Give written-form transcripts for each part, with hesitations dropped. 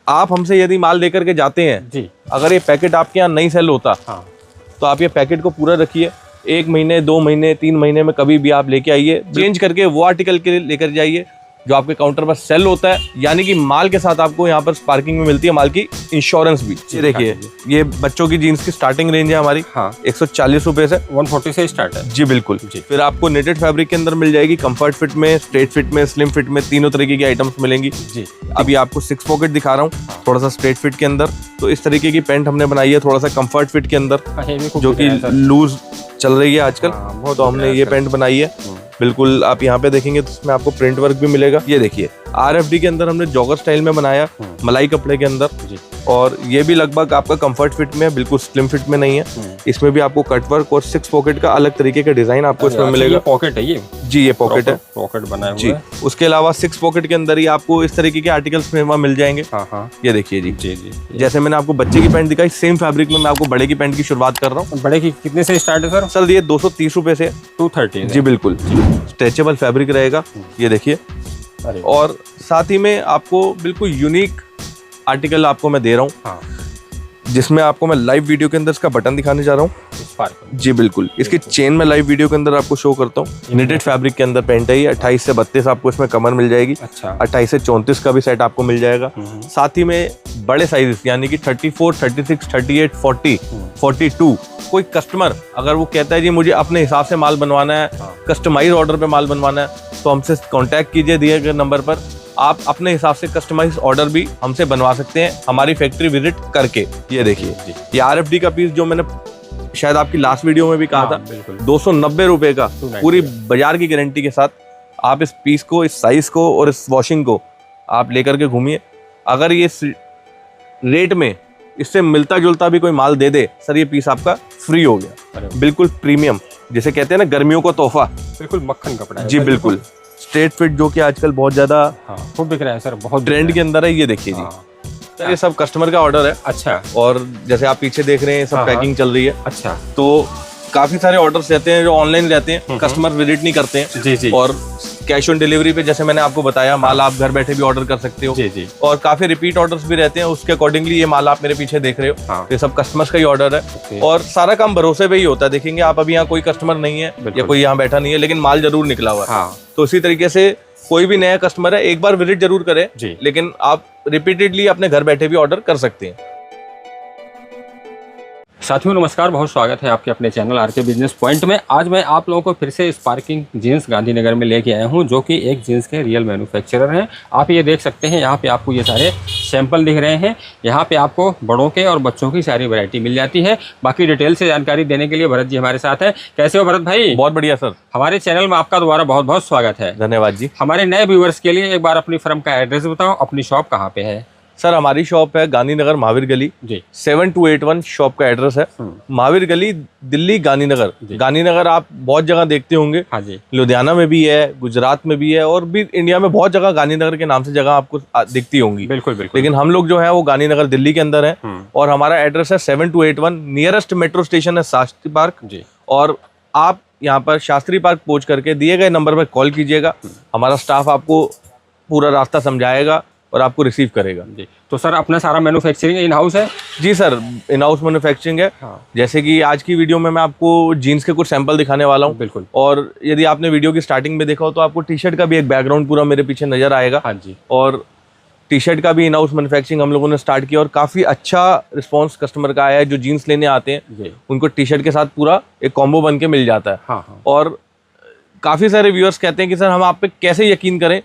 आप हमसे यदि माल लेकर के जाते हैं जी, अगर ये पैकेट आपके यहाँ नहीं सेल होता हाँ, तो आप ये पैकेट को पूरा रखिए, 1 महीने 2 महीने 3 महीने में कभी भी आप लेके आइए, चेंज करके वो आर्टिकल के लिए लेकर जाइए जो आपके काउंटर पर सेल होता है। यानी कि माल के साथ आपको यहाँ पर स्पार्किंग में मिलती है माल की इंश्योरेंस भी। ये देखिए, ये बच्चों की जीन्स की स्टार्टिंग रेंज है हमारी, हाँ, 140 रुपए से 140 से स्टार्ट है। जी बिल्कुल जी। फिर आपको नेटेड फैब्रिक के अंदर मिल जाएगी, कंफर्ट फिट में, स्ट्रेट फिट में, स्लिम फिट में, तीनों तरीके की आइटम्स मिलेंगी। जी, अभी आपको 6 पॉकेट दिखा रहा हूँ, थोड़ा सा स्ट्रेट फिट के अंदर। तो इस तरीके की पैंट हमने बनाई है थोड़ा सा कंफर्ट फिट के अंदर, जो कि लूज चल रही है आजकल, तो हमने ये पैंट बनाई है। बिल्कुल आप यहाँ पे देखेंगे तो इसमें आपको प्रिंट वर्क भी मिलेगा। ये देखिए RFD के अंदर हमने जॉगर स्टाइल में बनाया, मलाई कपड़े के अंदर, और ये भी लगभग आपका कंफर्ट फिट में है, बिल्कुल स्लिम फिट में नहीं है। इसमें भी आपको कट वर्क और 6 पॉकेट का अलग तरीके का डिजाइन आपको इसमें मिलेगा। पॉकेट है ये? जी, ये पॉकेट है, पॉकेट बनाया हुआ जी। उसके अलावा 6 पॉकेट के अंदर ही आपको इस तरीके के आर्टिकल्स में मिल जाएंगे। हाँ, हाँ, ये देखिए जी, जी, जी। जैसे मैंने आपको बच्चे की पैंट दिखाई, सेम फैब्रिक में मैं आपको बड़े की पैंट की शुरुआत कर रहा हूँ। बड़े की कितने से स्टार्ट है सर? सर ये 230 रुपए से 230। जी बिल्कुल, स्ट्रेचेबल फैब्रिक रहेगा। ये देखिए, और साथ ही में आपको बिल्कुल यूनिक आर्टिकल आपको मैं दे रहा हूँ, हाँ, जिसमें आपको मैं लाइव वीडियो के अंदर इसका बटन दिखाने जा रहा हूँ। स्पार्कल। जी बिल्कुल, इसकी चेन में लाइव वीडियो के अंदर आपको शो करता हूँ। नेटेड फैब्रिक के अंदर पैंट है ये, 28 से 32 आपको इसमें कमर मिल जाएगी। अच्छा। 28 से 34 का भी सेट आपको मिल जाएगा। साथ ही में बड़े साइज यानी कि 34, 36, 38, 40, 42। कोई कस्टमर अगर वो कहता है जी मुझे अपने हिसाब से माल बनवाना है, कस्टमाइज ऑर्डर पे माल बनवाना है, तो हमसे कांटेक्ट कीजिए दिए गए नंबर पर। आप अपने हिसाब से कस्टमाइज ऑर्डर भी हमसे बनवा सकते हैं हमारी फैक्ट्री विजिट करके। ये देखिए, ये RFD का पीस जो मैंने शायद आपकी लास्ट वीडियो में भी कहा था, 290 रुपए का, पूरी बाजार की गारंटी के साथ आप इस पीस को, इस साइज को और इस वॉशिंग को आप लेकर के घूमिए। अगर ये रेट में इससे मिलता जुलता भी कोई माल दे दे सर, ये पीस आपका फ्री हो गया। बिल्कुल प्रीमियम, जिसे कहते हैं ना गर्मियों का तोहफा, बिल्कुल मक्खन कपड़ा है। जी बिल्कुल। स्ट्रेट फिट जो कि आजकल बहुत ज्यादा खूब बिक रहा है सर, बहुत ट्रेंड के अंदर है। ये देखिए जी, सर ये सब कस्टमर का ऑर्डर है। अच्छा। और जैसे आप पीछे देख रहे हैं सब पैकिंग चल रही है। अच्छा। तो काफी सारे ऑर्डर्स रहते हैं जो ऑनलाइन रहते हैं, कस्टमर विजिट नहीं करते हैं। जी, जी। और कैश ऑन डिलीवरी पे जैसे मैंने आपको बताया, माल आप घर बैठे भी ऑर्डर कर सकते हो। जी, जी। और काफी रिपीट ऑर्डर्स भी रहते हैं, उसके अकॉर्डिंगली ये माल आप मेरे पीछे देख रहे हो, ये सब कस्टमर्स का ही ऑर्डर है। और सारा काम भरोसे पे ही होता है। देखेंगे आप अभी यहाँ कोई कस्टमर नहीं है या कोई यहाँ बैठा नहीं है, लेकिन माल जरूर निकला हुआ है। तो इसी तरीके से कोई भी नया कस्टमर है, एक बार विजिट जरूर करे, लेकिन आप रिपीटेडली अपने घर बैठे भी ऑर्डर कर सकते हैं। साथियों नमस्कार, बहुत स्वागत है आपके अपने चैनल RK बिजनेस पॉइंट में। आज मैं आप लोगों को फिर से स्पार्किंग जीन्स गांधीनगर में लेके आया हूं, जो कि एक जीन्स के रियल मैन्युफैक्चरर हैं। आप ये देख सकते हैं, यहाँ पे आपको ये सारे सैंपल दिख रहे हैं। यहाँ पे आपको बड़ों के और बच्चों की सारी वैरायटी मिल जाती है। बाकी डिटेल से जानकारी देने के लिए भरत जी हमारे साथ है। कैसे हो भरत भाई? बहुत बढ़िया सर। हमारे चैनल में आपका दोबारा बहुत बहुत स्वागत है। धन्यवाद जी। हमारे नए व्यूअर्स के लिए एक बार अपनी फर्म का एड्रेस बताओ, अपनी शॉप कहाँ पे है? सर हमारी शॉप है गांधीनगर महावीर गली जी, 7281 शॉप का एड्रेस है। महावीर गली, दिल्ली, गांधीनगर। गांधीनगर आप बहुत जगह देखते होंगे। हाँ जी। लुधियाना में भी है, गुजरात में भी है, और भी इंडिया में बहुत जगह गांधीनगर के नाम से जगह आपको दिखती होंगी। बिल्कुल बिल्कुल। लेकिन हम लोग जो है वो गांधीनगर दिल्ली के अंदर है, और हमारा एड्रेस है 7281। नियरेस्ट मेट्रो स्टेशन है शास्त्री पार्क जी। और आप यहाँ पर शास्त्री पार्क पहुंच करके दिए गए नंबर पर कॉल कीजिएगा, हमारा स्टाफ आपको पूरा रास्ता समझाएगा और आपको रिसीव करेगा जी। तो सर अपना सारा मैन्युफैक्चरिंग इन हाउस है? जी सर, इन हाउस मैन्युफैक्चरिंग है। जैसे कि आज की वीडियो में मैं आपको जीन्स के कुछ सैंपल दिखाने वाला हूँ। बिल्कुल। और यदि आपने वीडियो की स्टार्टिंग में देखा हो तो आपको टी शर्ट का भी एक बैकग्राउंड पूरा मेरे पीछे नजर आएगा। हाँ जी। और टी शर्ट का भी इन हाउस मैन्युफैक्चरिंग हम लोगों ने स्टार्ट किया, और काफी अच्छा रिस्पॉन्स कस्टमर का आया है। जो जीन्स लेने आते हैं उनको टी शर्ट के साथ पूरा एक कॉम्बो बन के मिल जाता है। हाँ। और काफी सारे व्यूअर्स कहते हैं कि सर हम आप पे कैसे यकीन करें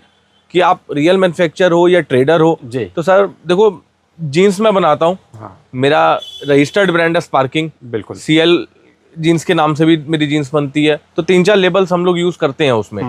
कि आप रियल मैन्युफैक्चरर हो या ट्रेडर हो जी। तो सर देखो, जीन्स मैं बनाता हूँ। हाँ। मेरा रजिस्टर्ड ब्रांड है स्पार्किंग। बिल्कुल। CL जीन्स के नाम से भी मेरी जीन्स बनती है। तो 3-4 लेबल्स हम लोग यूज करते हैं उसमें।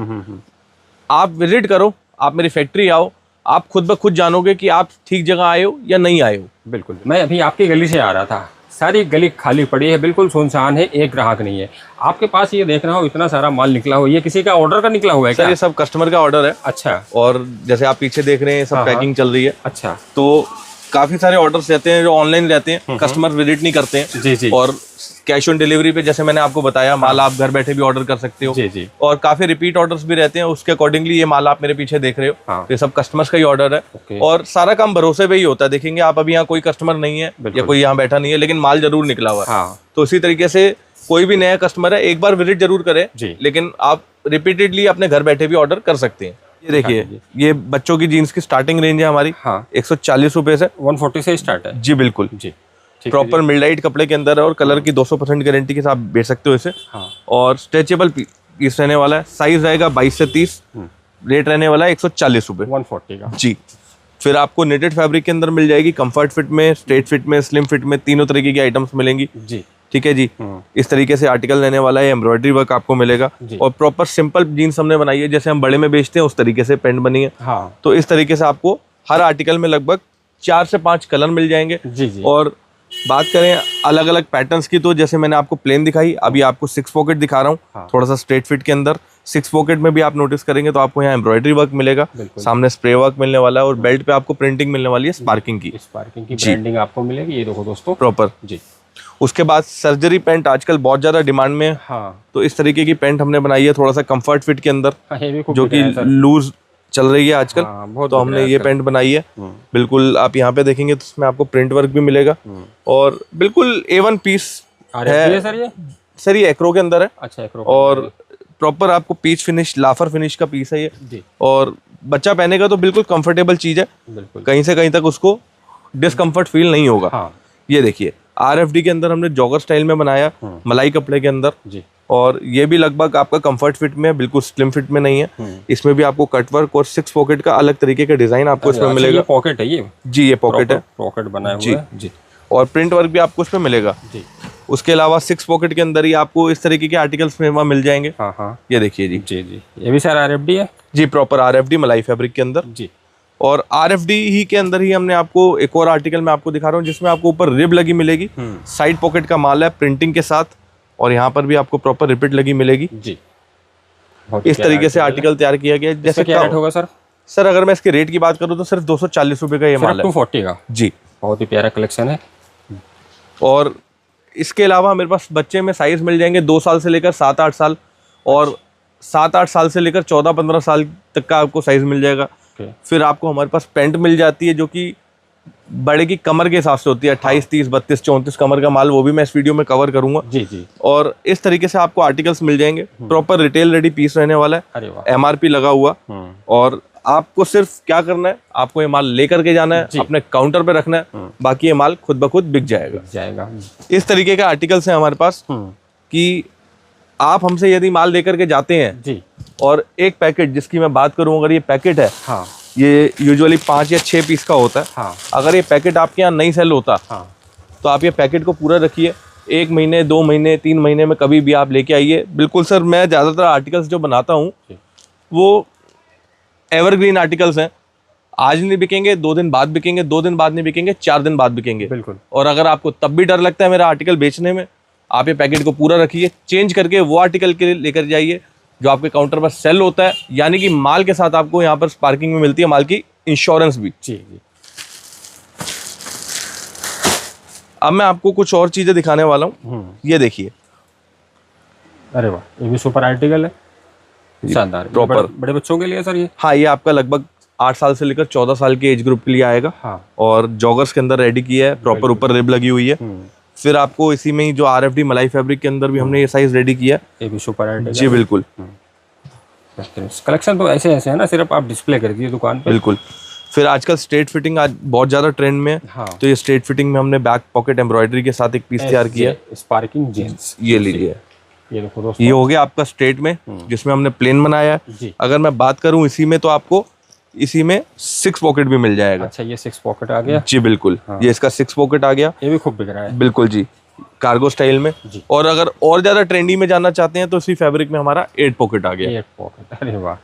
आप विजिट करो, आप मेरी फैक्ट्री आओ, आप खुद ब खुद जानोगे कि आप ठीक जगह आए हो या नहीं आए हो। बिल्कुल। मैं अभी आपकी गली से आ रहा था, सारी गली खाली पड़ी है, बिल्कुल सुनसान है, एक ग्राहक नहीं है। आपके पास ये देख रहा हूँ इतना सारा माल निकला हुआ है, ये किसी का ऑर्डर का निकला हुआ है क्या? सर ये सब कस्टमर का ऑर्डर है। अच्छा। और जैसे आप पीछे देख रहे हैं सब पैकिंग चल रही है। अच्छा। तो काफी सारे ऑर्डर्स रहते हैं जो ऑनलाइन रहते हैं, कस्टमर विजिट नहीं करते हैं। जी जी। और कैश ऑन डिलीवरी पे जैसे मैंने आपको बताया, माल आप घर बैठे भी ऑर्डर कर सकते हो। जी जी। और काफी रिपीट ऑर्डर्स भी रहते हैं, उसके अकॉर्डिंगली ये माल आप मेरे पीछे देख रहे हो, ये सब कस्टमर्स का ही ऑर्डर है। और सारा काम भरोसे पे ही होता है। देखेंगे आप, अभी यहाँ कोई कस्टमर नहीं है या कोई यहाँ बैठा नहीं है, लेकिन माल जरूर निकला हुआ है। तो इसी तरीके से कोई भी नया कस्टमर है, एक बार विजिट जरूर करे, लेकिन आप रिपीटेडली अपने घर बैठे भी ऑर्डर कर सकते हैं। ये देखिए, ये बच्चों की जीन्स की स्टार्टिंग रेंज है हमारी 140 रुपए से 140 से स्टार्ट है। जी बिल्कुल जी। प्रॉपर मिलडाइट कपड़े के अंदर है और कलर की 200% गारंटी के साथ बेच सकते हो इसे। और स्ट्रेचेबल पीस रहने वाला है, साइज रहेगा 22 से 30, रेट रहने वाला है 140 रुपए 140 का जी। फिर आपको नेटेड फैब्रिक के अंदर मिल जाएगी, कंफर्ट फिट में, स्ट्रेट फिट में, स्लिम फिट में, तीनों तरीके की आइटम्स मिलेंगी जी। ठीक है जी। इस तरीके से आर्टिकल रहने वाला है, एम्ब्रॉयडरी वर्क आपको मिलेगा और प्रॉपर सिंपल जीन्स हमने बनाई है, जैसे हम बड़े में बेचते हैं उस तरीके से पैंट बनी है। तो इस तरीके से आपको हर आर्टिकल में लगभग 4 से 5 कलर मिल जाएंगे जी। और बात करें अलग अलग पैटर्न्स की, तो जैसे मैंने आपको प्लेन दिखाई, अभी आपको 6 पॉकेट दिखा रहा हूँ, थोड़ा सा स्ट्रेट फिट के अंदर। 6 पॉकेट में भी आप नोटिस करेंगे तो आपको यहाँ एम्ब्रॉयडरी वर्क मिलेगा, सामने स्प्रे वर्क मिलने वाला है और बेल्ट पे आपको प्रिंटिंग मिलने वाली है स्पार्किंग की ब्रांडिंग आपको मिलेगी। ये देखो दोस्तों प्रॉपर जी। उसके बाद सर्जरी पैंट आजकल बहुत ज्यादा डिमांड में है। तो इस तरीके की पैंट हमने बनाई है, थोड़ा सा कंफर्ट फिट के अंदर, जो कि लूज चल रही है आजकल। तो हमने ये पैंट बनाई है। बिल्कुल आप यहाँ पे देखेंगे तो इसमें आपको प्रिंट वर्क भी मिलेगा और बिल्कुल A1 पीस है सर। ये एक्रो के अंदर है। अच्छा, एक्रो। और प्रॉपर आपको पीच फिनिश, लाफर फिनिश का पीस है ये जी। और बच्चा पहनेगा तो बिल्कुल कंफर्टेबल चीज है, कहीं से कहीं तक उसको डिस्कम्फर्ट फील नहीं होगा। ये देखिए, RFD के अंदर हमने जॉगर स्टाइल में बनाया, मलाई कपड़े के अंदर जी। और ये भी लगभग आपका कंफर्ट फिट में, बिल्कुल स्लिम फिट में नहीं है। इसमें भी आपको कट वर्क और 6 पॉकेट का अलग तरीके का डिजाइन आपको इसमें मिलेगा। ये पॉकेट है ये जी, ये पॉकेट है, पॉकेट बनाया हुआ है जी। और प्रिंट वर्क भी आपको इसमें मिलेगा जी। उसके अलावा 6 पॉकेट के अंदर ही आपको इस तरीके के आर्टिकल्स में वहाँ मिल जाएंगे। ये देखिए जी जी जी। ये भी सर RFD है जी, प्रॉपर RFD मलाई फैब्रिक के अंदर जी। और RFD ही के अंदर ही हमने आपको एक और आर्टिकल में आपको दिखा रहा हूँ, जिसमें आपको ऊपर रिब लगी मिलेगी, साइड पॉकेट का माल है प्रिंटिंग के साथ, और यहाँ पर भी आपको प्रॉपर रिपिट लगी मिलेगी जी। इस तरीके से आर्टिकल तैयार किया गया है। जैसे क्या रेट होगा सर? सर अगर मैं इसके रेट की बात करूँ तो सिर्फ 240 रुपए का ये माल है, 240 का जी। बहुत ही प्यारा कलेक्शन है। और इसके अलावा मेरे पास बच्चे में साइज मिल जाएंगे 2 साल से लेकर 7-8 साल, और 7-8 साल से लेकर 14-15 साल तक का आपको साइज मिल जाएगा। फिर आपको हमारे पास पैंट मिल जाती है, जो कि बड़े की कमर के हिसाब से होती है, 28, 30, 32, 34 कमर का माल, वो भी मैं इस वीडियो में कवर करूंगा जी जी। और इस तरीके से आपको आर्टिकल्स मिल जाएंगे, प्रॉपर रिटेल रेडी पीस रहने वाला है, MRP लगा हुआ। और आपको सिर्फ क्या करना है, आपको ये माल लेकर के जाना है, अपने काउंटर पे रखना है, बाकी ये माल खुद ब खुद बिक जाएगा। इस तरीके का आर्टिकल्स है हमारे पास कि आप हमसे यदि माल लेकर के जाते हैं जी, और एक पैकेट जिसकी मैं बात करूं, अगर ये पैकेट है ये यूजुअली 5 या 6 पीस का होता है। अगर ये पैकेट आपके यहाँ नहीं सेल होता तो आप ये पैकेट को पूरा रखिए, 1 महीने 2 महीने 3 महीने में कभी भी आप लेके आइए। बिल्कुल सर, मैं ज़्यादातर आर्टिकल्स जो बनाता हूँ वो एवरग्रीन आर्टिकल्स हैं, आज नहीं बिकेंगे 2 दिन बाद बिकेंगे, 2 दिन बाद नहीं बिकेंगे 4 दिन बाद बिकेंगे बिल्कुल। और अगर आपको तब भी डर लगता है मेरा आर्टिकल बेचने में, आप ये पैकेट को पूरा रखिए, चेंज करके वो आर्टिकल के लिए लेकर जाइए जो आपके काउंटर पर सेल होता है, यानी कि माल के साथ आपको यहाँ पर स्पार्किंग में मिलती है माल की इंश्योरेंस भी जी। अब मैं आपको कुछ और चीजें दिखाने वाला हूँ। ये देखिए, अरे वाह, ये भी सुपर आर्टिकल है, शानदार, प्रॉपर बड़े बच्चों के लिए सर ये। हाँ, ये आपका लगभग 8 साल से लेकर 14 साल के एज ग्रुप के लिए आएगा। और जॉगर्स के अंदर रेडी किया है, प्रॉपर ऊपर रिब लगी हुई है। फिर आपको इसी में ही जो RFD मलाई फैब्रिक के अंदर भी हमने ये साइज रेडी किया, ये भी सुपर आर्टिकल जी बिल्कुल। कलेक्शन तो ऐसे है ना, सिर्फ आप डिस्प्ले कर दीजिए दुकान पे बिल्कुल। फिर आजकल स्ट्रेट फिटिंग आज बहुत ज्यादा ट्रेंड में है, तो ये स्ट्रेट फिटिंग में हमने बैक पॉकेट एम्ब्रॉयडरी के साथ एक पीस तैयार किया है, स्पार्किंग जींस। ये लीजिए, ये देखो दोस्तों, ये हो गया आपका स्ट्रेट में, जिसमें हमने प्लेन बनाया है। अगर मैं बात करूं इसी में, तो आपको इसी में 6 पॉकेट भी मिल जाएगा। अच्छा, ये 6 पॉकेट आ गया जी बिल्कुल। ये इसका 6 पॉकेट आ गया, ये भी खूब बिक रहा है बिल्कुल जी, कार्गो स्टाइल में। और अगर और ज्यादा ट्रेंडी में जाना चाहते हैं तो इसी फैब्रिक में हमारा 8 पॉकेट आ गया। 8 पॉकेट, अरे वाह,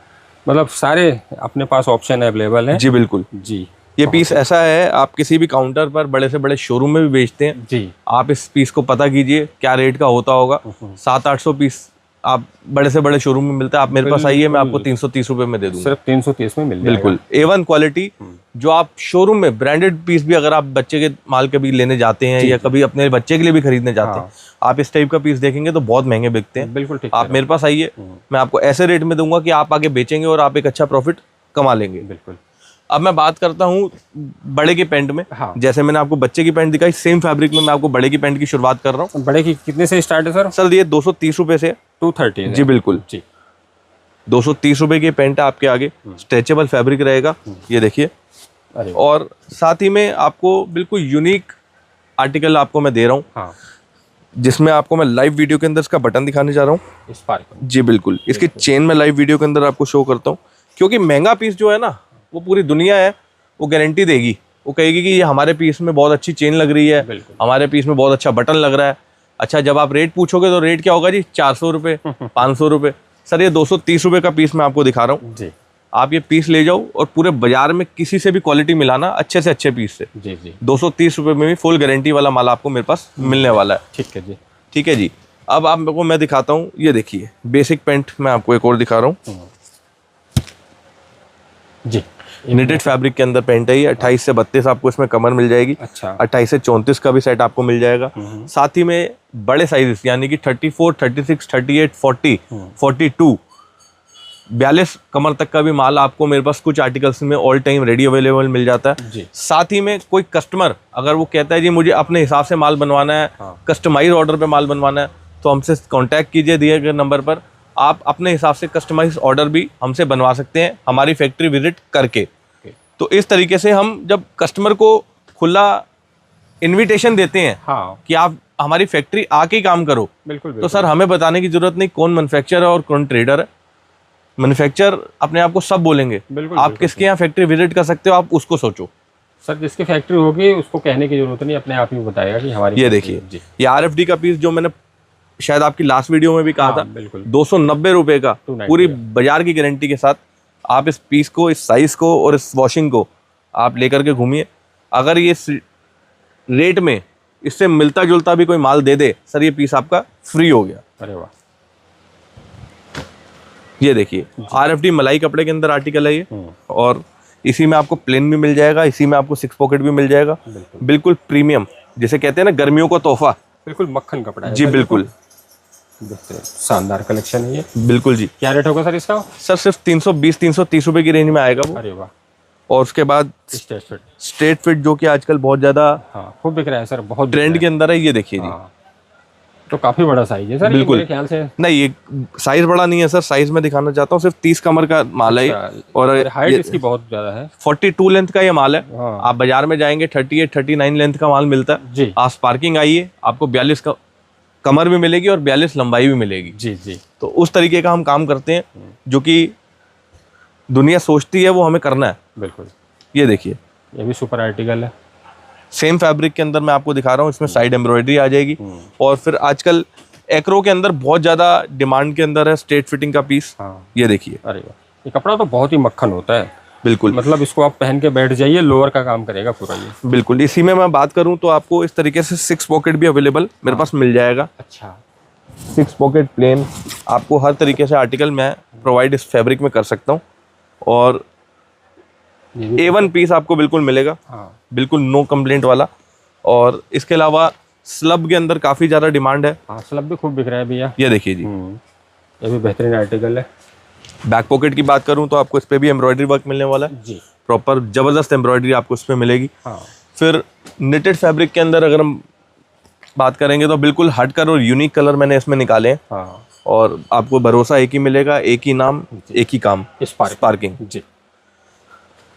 मतलब सारे अपने पास ऑप्शन अवेलेबल है जी बिल्कुल जी। ये पीस ऐसा है, आप किसी भी काउंटर पर बड़े से बड़े शोरूम में भी बेचते हैं जी, आप इस पीस को पता कीजिए क्या रेट का होता होगा। 700-800 पीस आप बड़े से बड़े शोरूम में मिलता है, आप मेरे पास आइए, मैं आपको 330 रुपए में दे दूंगा। सिर्फ 330 में मिल जाएगा। बिल्कुल A1 क्वालिटी, जो आप शोरूम में ब्रांडेड पीस भी अगर आप बच्चे के माल कभी लेने जाते हैं या कभी अपने बच्चे के लिए भी खरीदने जाते हैं, आप इस टाइप का पीस देखेंगे तो बहुत महंगे बिकते हैं। बिल्कुल ठीक, आप मेरे पास आइए, मैं आपको ऐसे रेट में दूंगा कि आप आगे बेचेंगे और आप एक अच्छा प्रॉफिट कमा लेंगे। बिल्कुल। अब मैं बात करता हूँ बड़े की पैंट में। जैसे मैंने आपको बच्चे की पैंट दिखाई, सेम फैब्रिक में मैं आपको बड़े की पैंट की शुरुआत कर रहा हूँ। बड़े की कितने से स्टार्ट है सर? सर ये 230 रुपए से 230। जी बिल्कुल जी, 230 रुपए की पैंट है आपके आगे, स्ट्रेचेबल फैब्रिक रहेगा, ये देखिए। और साथ ही में आपको बिल्कुल यूनिक आर्टिकल आपको मैं दे रहा हूँ, जिसमें आपको मैं लाइव वीडियो के अंदर इसका बटन दिखाने जा रहा हूँ। स्पार्क जी बिल्कुल, इसकी चेन में लाइव वीडियो के अंदर आपको शो करता हूँ, क्योंकि महंगा पीस जो है ना, वो पूरी दुनिया है वो गारंटी देगी, वो कहेगी कि ये हमारे पीस में बहुत अच्छी चेन लग रही है, हमारे पीस में बहुत अच्छा बटन लग रहा है। अच्छा, जब आप रेट पूछोगे तो रेट क्या होगा जी? 400 रुपये, 500 रुपये। सर ये 230 रुपये का पीस मैं आपको दिखा रहा हूँ जी। आप ये पीस ले जाओ और पूरे बाजार में किसी से भी क्वालिटी मिलाना अच्छे से अच्छे पीस से जी जी। 230 रुपये में भी फुल गारंटी वाला माल आपको मेरे पास मिलने वाला है। ठीक है जी, ठीक है जी। अब आपको मैं दिखाता हूँ, ये देखिए बेसिक पैंट मैं आपको एक और दिखा रहा हूँ जी। निटेड फैब्रिक के अंदर पैंट है ये। 28 से 32 आपको इसमें कमर मिल जाएगी। अच्छा। 28 से 34 का भी सेट आपको मिल जाएगा। साथ ही में बड़े साइजेस यानी कि 34, 36, 38, 40, 42, 42 कमर तक का भी माल आपको मेरे पास कुछ आर्टिकल्स में ऑल टाइम रेडी अवेलेबल मिल जाता है जी। साथ ही में कोई कस्टमर अगर वो कहता है जी मुझे अपने हिसाब से माल बनवाना है, कस्टमाइज ऑर्डर पे माल बनवाना है, तो हमसे कांटेक्ट कीजिए दिए गए नंबर पर। आप अपने हिसाब से कस्टमाइज ऑर्डर भी हमसे बनवा सकते हैं हमारी फैक्ट्री विजिट करके। तो इस तरीके से हम जब कस्टमर को खुला इनविटेशन देते हैं कि आप हमारी फैक्ट्री आके ही काम करो, बिल्कुल। तो सर हमें बताने की जरूरत नहीं कौन मैन्युफैक्चरर है और कौन ट्रेडर है। मैन्युफैक्चरर अपने आप को सब बोलेंगे, आप किसके यहाँ फैक्ट्री विजिट कर सकते हो, आप उसको सोचो। सर जिसकी फैक्ट्री होगी उसको कहने की जरूरत नहीं, अपने आप ही बताएगा कि हमारी। ये देखिए, ये RFD का पीस जो मैंने शायद आपकी लास्ट वीडियो में भी कहा था, 290 रुपए का पूरी बाजार की गारंटी के साथ आप इस पीस को, इस साइज को और इस वॉशिंग को आप लेकर के घूमिए। अगर ये रेट में इससे मिलता जुलता भी कोई माल दे दे, सर ये पीस आपका फ्री हो गया। अरे वाह, ये देखिए RFD मलाई कपड़े के अंदर आर्टिकल है ये, और इसी में आपको प्लेन भी मिल जाएगा, इसी में आपको 6 पॉकेट भी मिल जाएगा। बिल्कुल प्रीमियम, जिसे कहते हैं ना गर्मियों का तोहफा, बिल्कुल मक्खन कपड़ा है जी। बिल्कुल शानदार कलेक्शन है ये। बिल्कुल जी। क्या रेट होगा सर इसका? सर सिर्फ 320-330 रुपए की रेंज में आएगा वो। अरे वाह। और उसके बाद स्ट्रेट फिट जो कि आजकल बहुत ज्यादा खूब बिक रहा है सर, बहुत ट्रेंड के अंदर है। ये देखिए जी, तो काफी बड़ा साइज है सर। बिल्कुल मेरे ख्याल से नहीं, ये साइज बड़ा नहीं है सर, साइज में दिखाना चाहता हूँ। सिर्फ 30 कमर का माल है और हाइट इसकी बहुत ज्यादा है। 42 लेंथ का ये माल है। आप बाजार में जाएंगे 38, 39 लेंथ का माल मिलता है जी। आप स्पार्किंग आइए, आपको 42 का कमर भी मिलेगी और 42 लंबाई भी मिलेगी जी जी। तो उस तरीके का हम काम करते हैं जो कि दुनिया सोचती है वो हमें करना है। बिल्कुल। ये देखिए, ये भी सुपर आर्टिकल है, सेम फैब्रिक के अंदर मैं आपको दिखा रहा हूँ। इसमें साइड एम्ब्रॉयडरी आ जाएगी। और फिर आजकल एक्रो के अंदर बहुत ज्यादा डिमांड के अंदर है स्ट्रेट फिटिंग का पीस। ये देखिए, अरे वाह, ये कपड़ा तो बहुत ही मक्खन होता है। बिल्कुल, मतलब इसको आप पहन के बैठ जाइए, लोअर का काम करेगा पूरा ये। बिल्कुल। इसी में मैं बात करूं तो आपको इस तरीके से 6 पॉकेट भी अवेलेबल मेरे पास मिल जाएगा। अच्छा, 6 पॉकेट प्लेन, आपको हर तरीके से आर्टिकल मैं प्रोवाइड इस फैब्रिक में कर सकता हूं। और A1 पीस आपको बिल्कुल मिलेगा, बिल्कुल नो कंप्लेंट वाला। और इसके अलावा स्लब के अंदर काफी ज्यादा डिमांड है। स्लब भी खूब बिक रहा है भैया। ये देखिए जी, ये भी बेहतरीन आर्टिकल है। बैक पॉकेट की बात करूं तो आपको इस पे भी एम्ब्रॉयडरी वर्क मिलने वाला है जी। प्रॉपर जबरदस्त एम्ब्रॉयडरी आपको इस पे मिलेगी। फिर निटेड फैब्रिक के अंदर अगर हम बात करेंगे तो बिल्कुल हटकर और यूनिक कलर मैंने इसमें निकाले हैं। और आपको भरोसा एक ही मिलेगा, एक ही नाम, एक ही काम, स्पार्किंग जी।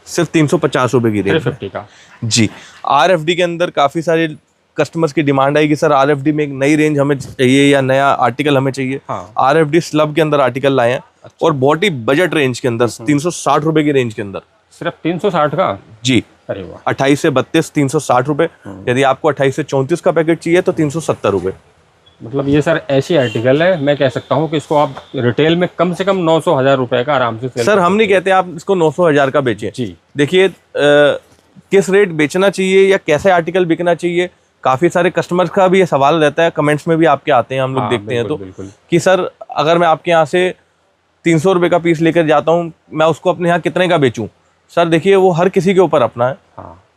सिर्फ 350 रुपए की रेंज 350 का जी। RFD के अंदर काफी सारे कस्टमर्स की डिमांड आएगी, सर RFD में एक नई रेंज हमें चाहिए या नया आर्टिकल हमें चाहिए। RFD स्लब के अंदर आर्टिकल लाए हैं। और बहुत ही बजट रेंज के अंदर 360 रुपए की रेंज के अंदर। सिर्फ 360 का जी। अरे वाह। 28 से 32 360 रुपए। यदि आपको 28 से 34 का पैकेट चाहिए तो 370 रुपए। मतलब ये सर ऐसी आर्टिकल है, मैं कह सकता हूँ कि इसको आप रिटेल में कम से कम 900-1000 रुपए का आराम से सर हम नहीं कहते आप इसको 900-1000 का बेचें जी। देखिए किस रेट बेचना चाहिए या कैसे आर्टिकल बिकना चाहिए, काफी सारे कस्टमर्स का भी ये सवाल रहता है, कमेंट्स में भी आपके आते हैं, हम लोग देखते हैं तो कि सर अगर मैं आपके यहाँ से 300 रुपये का पीस लेकर जाता हूँ, मैं उसको अपने यहाँ कितने का बेचूं? सर देखिए वो हर किसी के ऊपर अपना है।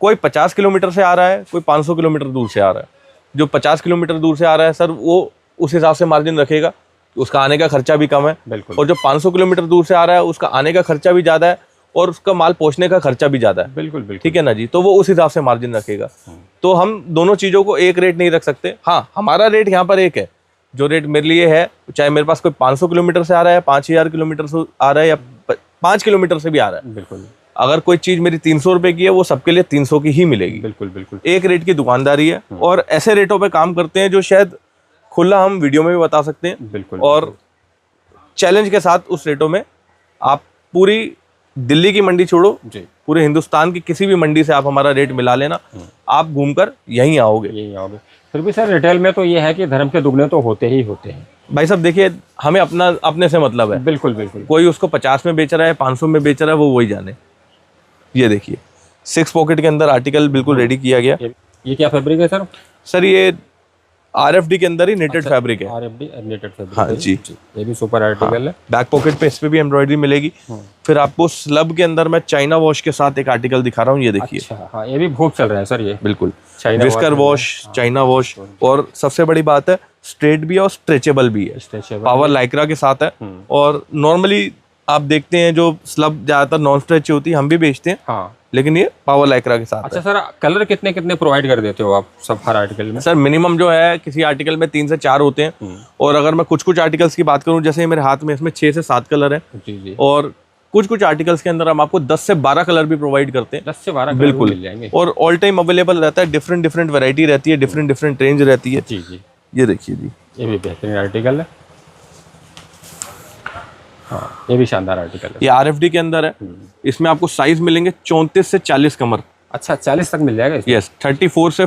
कोई 50 किलोमीटर से आ रहा है, कोई 500 किलोमीटर दूर से आ रहा है। जो 50 किलोमीटर दूर से आ रहा है सर, वो उस हिसाब से मार्जिन रखेगा, उसका आने का खर्चा भी कम है। और जो 500 किलोमीटर दूर से आ रहा है उसका आने का खर्चा भी ज़्यादा है और उसका माल पहुँचने का खर्चा भी ज़्यादा है। बिल्कुल ठीक है ना जी, तो वो उस हिसाब से मार्जिन रखेगा। तो हम दोनों चीज़ों को एक रेट नहीं रख सकते। हाँ, हमारा रेट यहाँ पर एक है, जो रेट मेरे लिए है, चाहे मेरे पास कोई 500 किलोमीटर से आ रहा है, 5000 किलोमीटर से आ रहा है, या 5 किलोमीटर से भी आ रहा है, बिल्कुल अगर कोई चीज़ मेरी 300 रुपये की है, वो सबके लिए 300 की ही मिलेगी। बिल्कुल बिल्कुल एक रेट की दुकानदारी है और ऐसे रेटों पे काम करते हैं जो शायद खुला हम वीडियो में भी बता सकते हैं। बिल्कुल और चैलेंज के साथ उस रेटों में आप पूरी दिल्ली की मंडी छोड़ो, पूरे हिंदुस्तान की किसी भी मंडी से आप हमारा रेट मिला लेना, आप घूमकर यहीं आओगे। फिर भी सर रिटेल में तो ये है कि धर्म के दुगने तो होते ही होते हैं। भाई साहब देखिए, हमें अपने से मतलब है। बिल्कुल बिल्कुल। कोई उसको 50 में बेच रहा है, 500 में बेच रहा है, वो वही जाने। ये देखिए 6 पॉकेट के अंदर आर्टिकल बिल्कुल रेडी किया गया। ये क्या फैब्रिक है सर? सर ये RFD के अंदर ही नेटेड फैब्रिक है। RFD netted fabric. हाँ जी, ये भी सुपर आर्टिकल है। बैक पॉकेट पे इस पे भी एम्ब्रॉयडरी मिलेगी। फिर आपको स्लब के अंदर मैं चाइना वॉश के साथ एक आर्टिकल दिखा रहा हूँ, ये देखिए। अच्छा, हाँ, ये भी खूब चल रहा है सर। ये बिल्कुल विस्कर वॉश, चाइना वॉश, और सबसे बड़ी बात है स्ट्रेट भी है और स्ट्रेचेबल भी है। पावर लाइक्रा के साथ है। और नॉर्मली आप देखते हैं जो स्लब ज्यादातर नॉन स्ट्रेच होती है, हम भी बेचते हैं। हाँ, लेकिन ये पावर लाइक्रा के साथ अच्छा सर, कलर कितने कितने प्रोवाइड कर देते हो आप सब हर आर्टिकल में? सर मिनिमम जो है किसी आर्टिकल में 3 से 4 होते हैं। और अगर मैं कुछ आर्टिकल्स की बात करूं, जैसे मेरे हाथ में इसमें 6 से 7 कलर है। जी। और कुछ आर्टिकल्स के अंदर हम आपको 10 से 12 कलर भी प्रोवाइड करते हैं। 10 से 12 बिल्कुल मिल जाएंगे। और ऑल टाइम अवेलेबल रहता है। डिफरेंट वैरायटी रहती है, डिफरेंट रेंज रहती है। जी। ये देखिए जी, ये भी बेहतरीन आर्टिकल है। हाँ, ये भी शानदार आर्टिकल है। ये RFD के अंदर है। इसमें आपको साइज मिलेंगे 34 से 40 कमर। अच्छा, 40 तक मिल जाएगा इसमें? यस, 34 से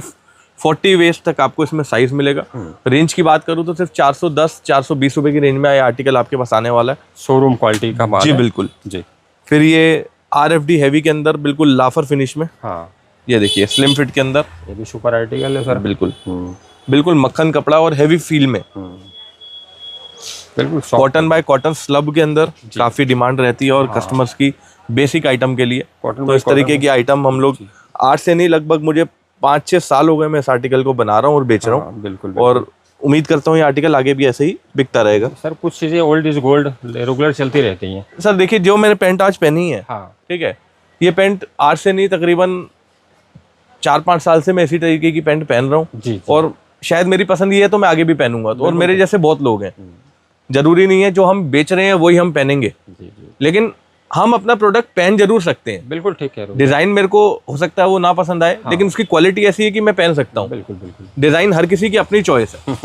40 वेस्ट तक आपको इसमें साइज मिलेगा। रेंज की बात करूँ तो सिर्फ 410-420 रुपए की रेंज में ये आर्टिकल आपके पास आने वाला है। शोरूम क्वालिटी का माल जी है। बिल्कुल जी। फिर ये RFD हैवी के अंदर बिल्कुल लाफर फिनिश में। हाँ, ये देखिए स्लिम फिट के अंदर। ये भी सुपर आर्टिकल है सर। बिल्कुल मक्खन कपड़ा और हैवी फील में। बिल्कुल कॉटन बाय कॉटन स्लब के अंदर काफी डिमांड रहती है और कस्टमर्स की बेसिक आइटम के लिए। तो इस तरीके की आइटम हम लोग 8 से नहीं, लगभग मुझे 5-6 साल हो गए मैं इस आर्टिकल को बना रहा हूँ और बेच रहा हूँ। बिल्कुल। और उम्मीद करता हूँ ये आर्टिकल आगे भी ऐसे ही बिकता रहेगा। सर कुछ चीजें ओल्ड इज गोल्ड रेगुलर चलती रहती हैं। सर देखिए, जो मैंने पैंट आज पहनी है, ठीक है, ये पैंट आज से नहीं, तकरीबन 4-5 साल से मैं इसी तरीके की पैंट पहन रहा हूँ। और शायद मेरी पसंद ये है तो मैं आगे भी पहनूंगा। तो और मेरे जैसे बहुत लोग हैं। जरूरी नहीं है जो हम बेच रहे हैं वही हम पहनेंगे, लेकिन हम अपना प्रोडक्ट पहन जरूर सकते हैं। बिल्कुल ठीक है। डिजाइन मेरे को हो सकता है वो ना पसंद आए, लेकिन उसकी क्वालिटी ऐसी है कि मैं पहन सकता हूँ। बिल्कुल। डिजाइन हर किसी की अपनी चॉइस है।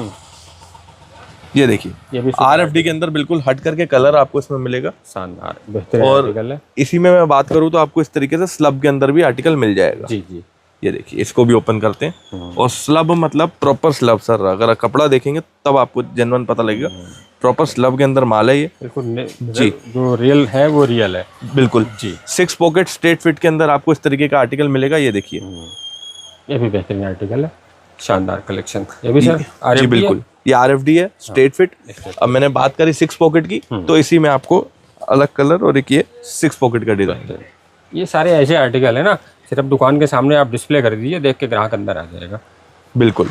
ये देखिए, ये भी RFD के अंदर बिल्कुल हट करके कलर आपको इसमें मिलेगा। शानदार बेहतरीन आर्टिकल है। इसी में मैं बात करूँ तो आपको इस तरीके से स्लब के अंदर भी आर्टिकल मिल जाएगा। जी। ये देखिए, इसको भी ओपन करते हैं। और स्लब मतलब प्रॉपर स्लब सर, अगर कपड़ा देखेंगे तब आपको जेन्युइन पता लगेगा। प्रॉपर स्लब के अंदर माल है ये। बिल्कुल जी, जो रियल है वो रियल है। बिल्कुल जी। 6 पॉकेट स्ट्रेट फिट के अंदर आपको इस तरीके का आर्टिकल मिलेगा। ये देखिए, ये भी बेहतरीन आर्टिकल है, शानदार कलेक्शन। ये भी सर जी बिल्कुल, ये RFD है स्ट्रेट फिट। अब मैंने बात करी 6 पॉकेट की, तो इसी में आपको अलग कलर और एक ये 6 पॉकेट का डिजाइन। ये सारे ऐसे आर्टिकल है ना, सिर्फ दुकान के सामने आप डिस्प्ले कर दीजिए, देख के ग्राहक अंदर आ जाएगा। बिल्कुल।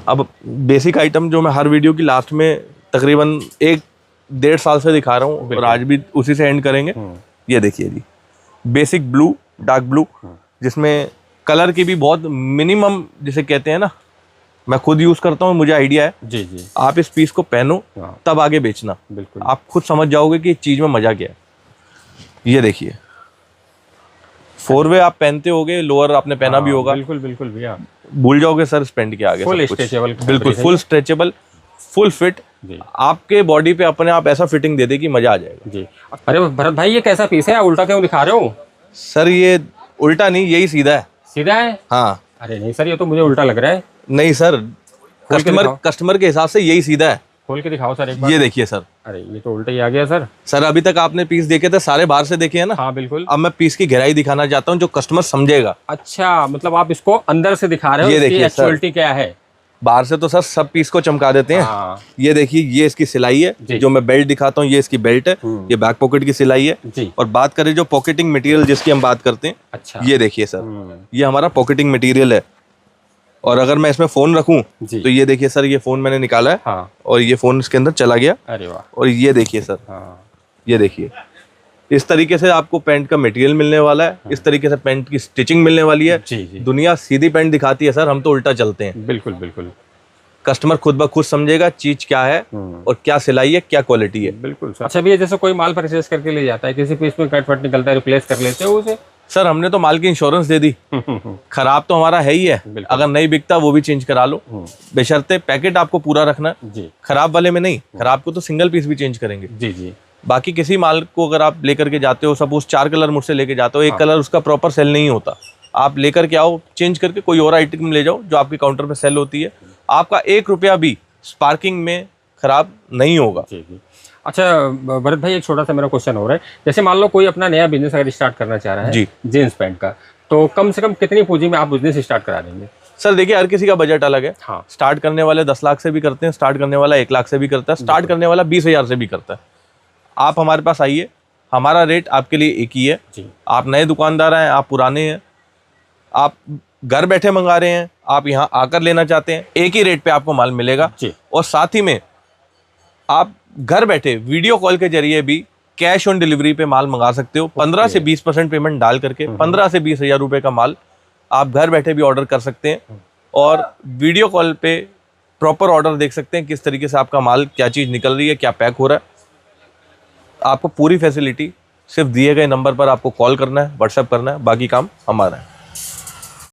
अब बेसिक आइटम जो मैं हर वीडियो की लास्ट में तकरीबन 1-1.5 साल से दिखा रहा हूँ और आज भी उसी से एंड करेंगे। ये देखिए जी, बेसिक ब्लू, डार्क ब्लू, जिसमें कलर की भी बहुत मिनिमम जिसे कहते हैं ना, मैं खुद यूज करता हूँ, मुझे आइडिया है। जी। आप इस पीस को पहनो तब आगे बेचना। बिल्कुल। आप खुद समझ जाओगे कि इस चीज में मजा क्या है। ये देखिए, 4 वे आप पहनते होगे, लोअर आपने पहना भी होगा। बिल्कुल भैया, भूल जाओगे सर इस पैंट के आगे। फुल स्ट्रेचेबल, बिल्कुल फुल स्ट्रेचेबल, फुल फिट, आपके बॉडी पे अपने आप ऐसा फिटिंग दे दे कि मजा आ जाएगा। जी। अरे भरत भाई, ये कैसा पीस है? उल्टा क्यों दिखा रहे हो? सर ये उल्टा नहीं, यही सीधा है। सीधा है? हाँ। अरे नहीं सर, ये तो मुझे उल्टा लग रहा है। नहीं सर, कस्टमर के हिसाब से यही सीधा है। खोल के दिखाओ सर एक बार। ये देखिए सर। अरे ये तो उल्टा ही आ गया सर। सर अभी तक आपने पीस देखे थे सारे बाहर से देखे हैं ना। हाँ बिल्कुल। अब मैं पीस की गहराई दिखाना चाहता हूँ जो कस्टमर समझेगा। अच्छा, मतलब आप इसको अंदर से दिखा रहे हो, ये इसकी देखिए सर। एक्चुअलिटी क्या है। बाहर से तो सर सब पीस को चमका देते हैं। हाँ। ये देखिए, ये इसकी सिलाई है। जो मैं बेल्ट दिखाता हूँ ये इसकी बेल्ट है। ये बैक पॉकेट की सिलाई है जी। और बात करें जो पॉकेटिंग मटेरियल जिसकी हम बात करते हैं, अच्छा, ये देखिए सर, ये हमारा पॉकेटिंग मटेरियल है। और अगर मैं इसमें फोन रखूं तो ये देखिए सर, ये फोन मैंने निकाला है। हाँ। और ये फोन इसके अंदर चला गया। अरे वाह। और ये देखिए सर। हाँ। ये देखिए, इस तरीके से आपको पैंट का मटेरियल मिलने वाला है। इस तरीके से पैंट की स्टिचिंग मिलने वाली है। जी जी। दुनिया सीधी पैंट दिखाती है सर, हम तो उल्टा चलते हैं। बिल्कुल बिल्कुल। कस्टमर खुद ब खुद समझेगा चीज क्या है और क्या सिलाई है, क्या क्वालिटी है। बिल्कुल सर। अच्छा भैया, जैसे कोई माल परचेज करके ले जाता है, किसी पीस में कट फट निकलता है, रिप्लेस कर लेते हो उसे? सर हमने तो माल की इंश्योरेंस दे दी। खराब तो हमारा है ही है, अगर नहीं बिकता वो भी चेंज करा लो, बेशर्ते पैकेट आपको पूरा रखना जी। खराब वाले में नहीं, खराब को तो सिंगल पीस भी चेंज करेंगे। जी जी। बाकी किसी माल को अगर आप लेकर के जाते हो, सपोज 4 कलर मुझसे लेके जाते हो, एक कलर उसका प्रॉपर सेल नहीं होता, आप लेकर के आओ, चेंज करके कोई और आइटम ले जाओ जो आपके काउंटर पे सेल होती है, आपका 1 रुपया भी स्पार्किंग में खराब नहीं होगा। जी जी। अच्छा भरत भाई, एक छोटा सा मेरा क्वेश्चन हो रहा है, जैसे मान लो कोई अपना नया बिजनेस अगर स्टार्ट करना चाह रहा है जी, जींस पैंट का, तो कम से कम कितनी पूंजी में आप बिजनेस स्टार्ट करा देंगे? सर देखिए, हर किसी का बजट अलग है। हाँ। स्टार्ट करने वाले 10 लाख से भी करते हैं, स्टार्ट करने वाला 1 लाख से भी करता है, स्टार्ट करने वाला 20,000 से भी करता है। आप हमारे पास आइए, हमारा रेट आपके लिए एक ही है जी। आप नए दुकानदार हैं, आप पुराने हैं, आप घर बैठे मंगा रहे हैं, आप यहाँ आकर लेना चाहते हैं, एक ही रेट पे आपको माल मिलेगा जी। और साथ ही में आप घर बैठे वीडियो कॉल के जरिए भी कैश ऑन डिलीवरी पे माल मंगा सकते हो। 15 से 20% पेमेंट डाल करके 15 से 20,000 रुपए का माल आप घर बैठे भी ऑर्डर कर सकते हैं और वीडियो कॉल पे प्रॉपर ऑर्डर देख सकते हैं किस तरीके से आपका माल, क्या चीज़ निकल रही है, क्या पैक हो रहा है। आपको पूरी फैसिलिटी सिर्फ दिए गए नंबर पर आपको कॉल करना है, व्हाट्सएप करना है, बाकी काम हमारा है।